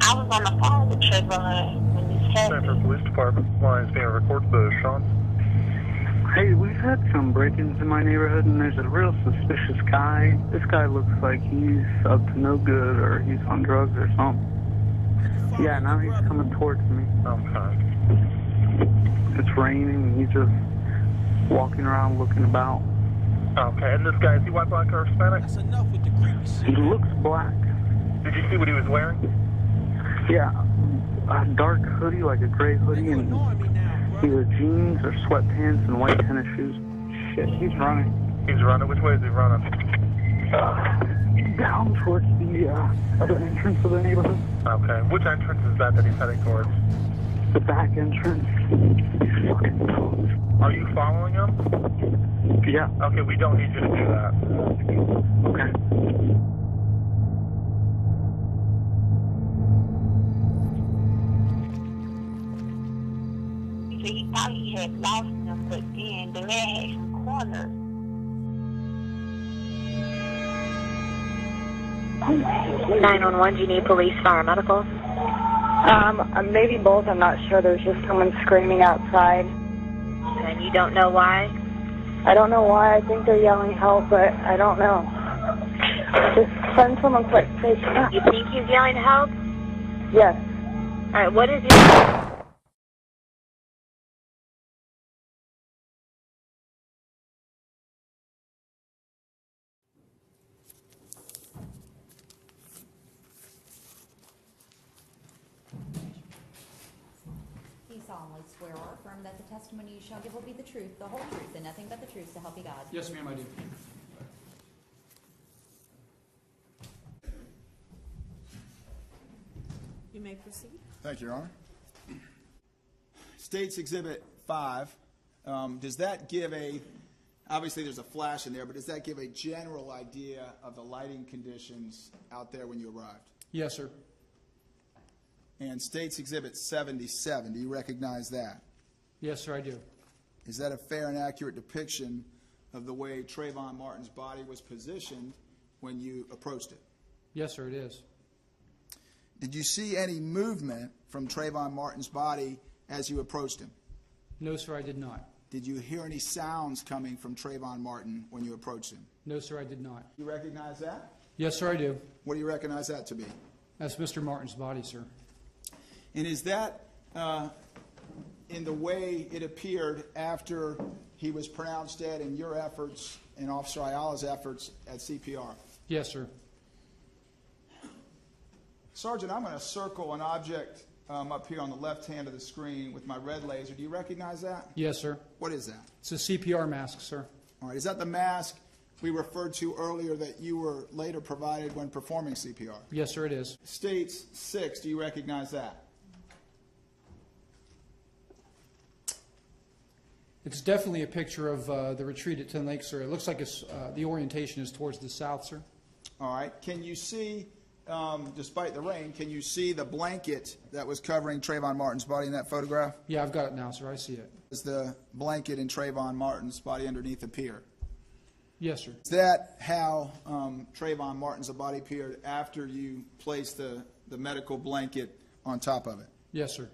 I was on the phone with Trayvon when this happened. Center Police Department. Line's being recorded by Sean. Hey, we've had some break-ins in my neighborhood, and there's a real suspicious guy. This guy looks like he's up to no good, or he's on drugs or something. Yeah, now he's coming towards me. Okay. It's raining, and he's just walking around looking about. Okay, and this guy, is he white, black, or Hispanic? That's enough with the creepy shit. He looks black. Did you see what he was wearing? Yeah, a dark hoodie, like a gray hoodie, and either jeans or sweatpants and white tennis shoes. Shit, he's running. He's running? Which way is he running? Down towards the other entrance of the neighborhood. Okay, which entrance is that he's heading towards? The back entrance. Are you following him? Yeah. Okay, we don't need you to do that. Okay. So he thought he had lost him, but then the man had him cornered. 911, do you need police, fire, medical? Maybe both. I'm not sure. There's just someone screaming outside. And you don't know why? I don't know why. I think they're yelling help, but I don't know. Just send someone quick. Please. You think he's yelling help? Yes. All right, what is your... You solemnly swear or affirm that the testimony you shall give will be the truth, the whole truth, and nothing but the truth, so help you God. Yes, ma'am, I do. You may proceed. Thank you, Your Honor. State's Exhibit 5, does that give a, obviously there's a flash in there, but does that give a general idea of the lighting conditions out there when you arrived? Yes, sir. And State's Exhibit 77, do you recognize that? Yes, sir, I do. Is that a fair and accurate depiction of the way Trayvon Martin's body was positioned when you approached it? Yes, sir, it is. Did you see any movement from Trayvon Martin's body as you approached him? No, sir, I did not. Did you hear any sounds coming from Trayvon Martin when you approached him? No, sir, I did not. You recognize that? Yes, sir, I do. What do you recognize that to be? That's Mr. Martin's body, sir. And is that in the way it appeared after he was pronounced dead in your efforts and Officer Ayala's efforts at CPR? Yes, sir. Sergeant, I'm going to circle an object up here on the left hand of the screen with my red laser. Do you recognize that? Yes, sir. What is that? It's a CPR mask, sir. All right. Is that the mask we referred to earlier that you were later provided when performing CPR? Yes, sir, it is. States 6, do you recognize that? It's definitely a picture of the retreat at 10 Lakes, sir. It looks like it's, the orientation is towards the south, sir. All right. Can you see, despite the rain, can you see the blanket that was covering Trayvon Martin's body in that photograph? Yeah, I've got it now, sir. I see it. Does the blanket in Trayvon Martin's body underneath appear? Yes, sir. Is that how Trayvon Martin's body appeared after you placed the medical blanket on top of it? Yes, sir.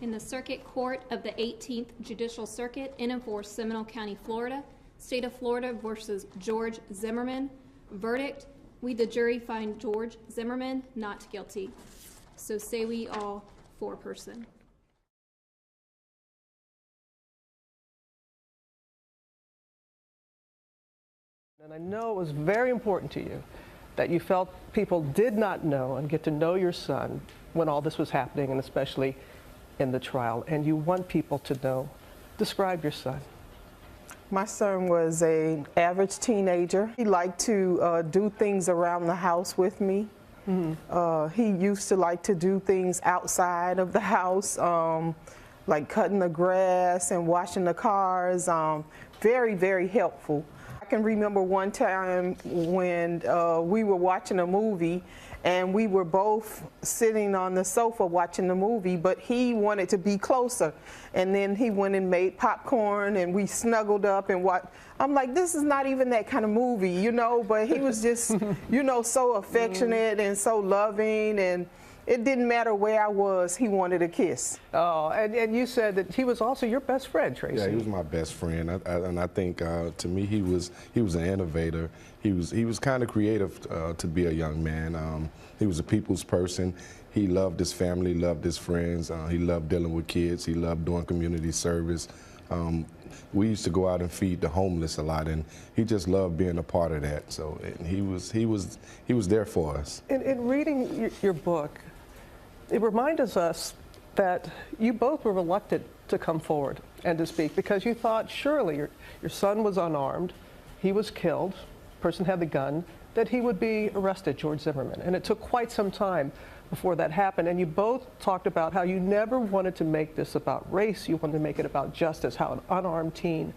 In the Circuit Court of the 18th Judicial Circuit in and for Seminole County, Florida, State of Florida versus George Zimmerman. Verdict: we, the jury, find George Zimmerman not guilty. So say we all foreperson. And I know it was very important to you that you felt people did not know and get to know your son when all this was happening, and especially in the trial, and you want people to know. Describe your son. My son was an average teenager. He liked to do things around the house with me. He used to like to do things outside of the house, like cutting the grass and washing the cars. Very, very helpful. I can remember one time when we were watching a movie and we were both sitting on the sofa watching the movie, but he wanted to be closer. And then he went and made popcorn and we snuggled up and watched. I'm like, this is not even that kind of movie, you know, but he was just, you know, so affectionate and so loving, and it didn't matter where I was, he wanted a kiss. Oh, and you said that he was also your best friend, Tracy. Yeah, he was my best friend, and I think to me he was an innovator. He was kind of creative to be a young man. He was a people's person. He loved his family, loved his friends. He loved dealing with kids. He loved doing community service. We used to go out and feed the homeless a lot, and he just loved being a part of that. So and he was there for us. In reading your book, it reminds us that you both were reluctant to come forward and to speak because you thought surely your son was unarmed, he was killed, the person had the gun, that he would be arrested, George Zimmerman. And it took quite some time before that happened. And you both talked about how you never wanted to make this about race, you wanted to make it about justice, how an unarmed teen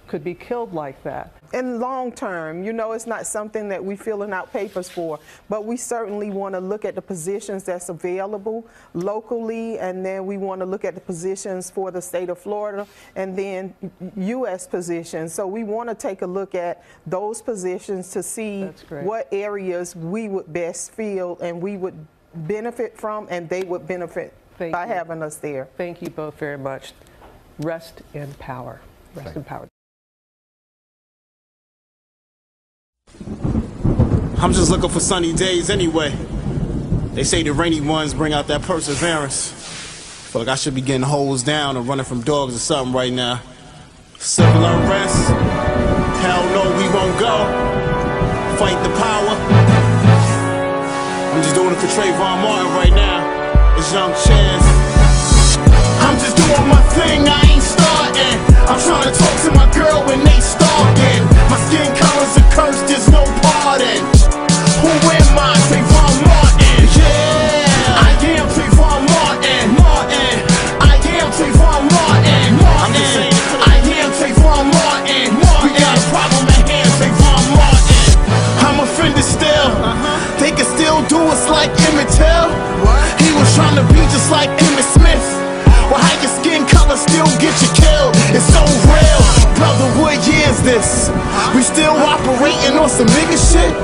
could be killed like that. In long term, you know, it's not something that we're filling out papers for, but we certainly want to look at the positions that's available locally, and then we want to look at the positions for the state of Florida, and then U.S. positions. So we want to take a look at those positions to see what areas we would best feel and we would benefit from, and they would benefit by having us there. Thank you both very much. Rest in power. Rest in power. I'm just looking for sunny days anyway. They say the rainy ones bring out that perseverance. Feel like I should be getting hosed down or running from dogs or something right now. Civil unrest? Hell no, we won't go. Fight the power. I'm just doing it for Trayvon Martin right now. It's Young Chance. I'm just doing my thing, I ain't starting. I'm trying to talk to my girl when they stalking. My skin color's a curse, there's no pardon. Who am I? Trayvon Martin. Yeah, I am Trayvon Martin. I am Trayvon Martin. I'm just saying, I am Trayvon Martin. We got a problem at hand, Trayvon Martin. I'm offended still. They can still do us like Emmett Till. He was trying to be just like Emmitt Smith. Well, how your skin color still get you killed? It's so real. Brother, what year is this? We still operating on some nigga shit?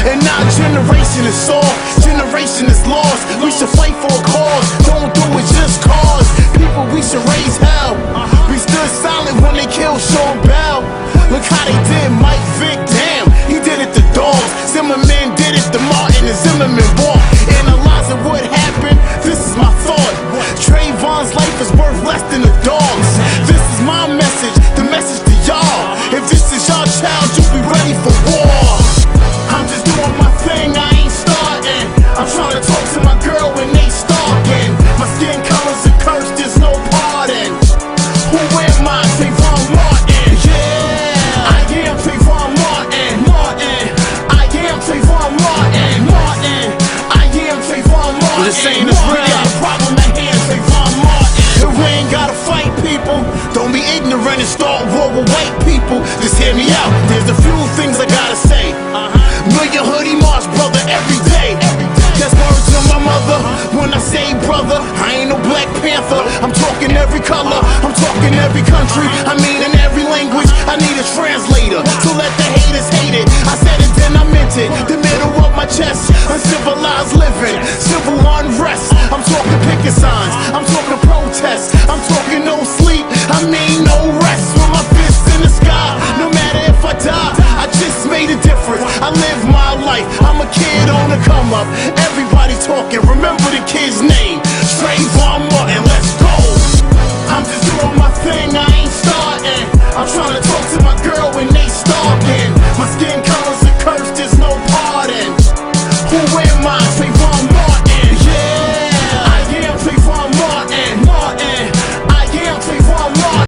And our generation is soft, generation is lost. We should fight for a cause, don't do it just cause. People, we should raise hell. We stood silent when they killed Sean Bell. Look how they did Mike Vick, damn, he did it to dogs. Zimmerman did it to Martin, and Zimmerman walked. Analyzing what happened, this is my thought. Trayvon's life is worth less than a dog's. This is my message, the message to y'all. If this is your child, you be ready for war. I'm just doing my thing, I ain't starting. I'm trying to talk to my girl when they start. hear me out. There's a few things I gotta say. Million hoodie march, brother, every day. That's words to my mother. When I say brother, I ain't no Black Panther. I'm talking every color, I'm talking every country. I mean in every language, I need a translator. So let the haters hate it. I said it, then I meant it. The middle of my chest, uncivilized living, civil unrest. I'm talking picket signs, I'm talking protests, I'm talking no sleep, I mean no rest. With my fists in the sky, no matter if I die, I just made a difference. I live my life, I'm a kid on the come up. Everybody talking, remember the kid's name.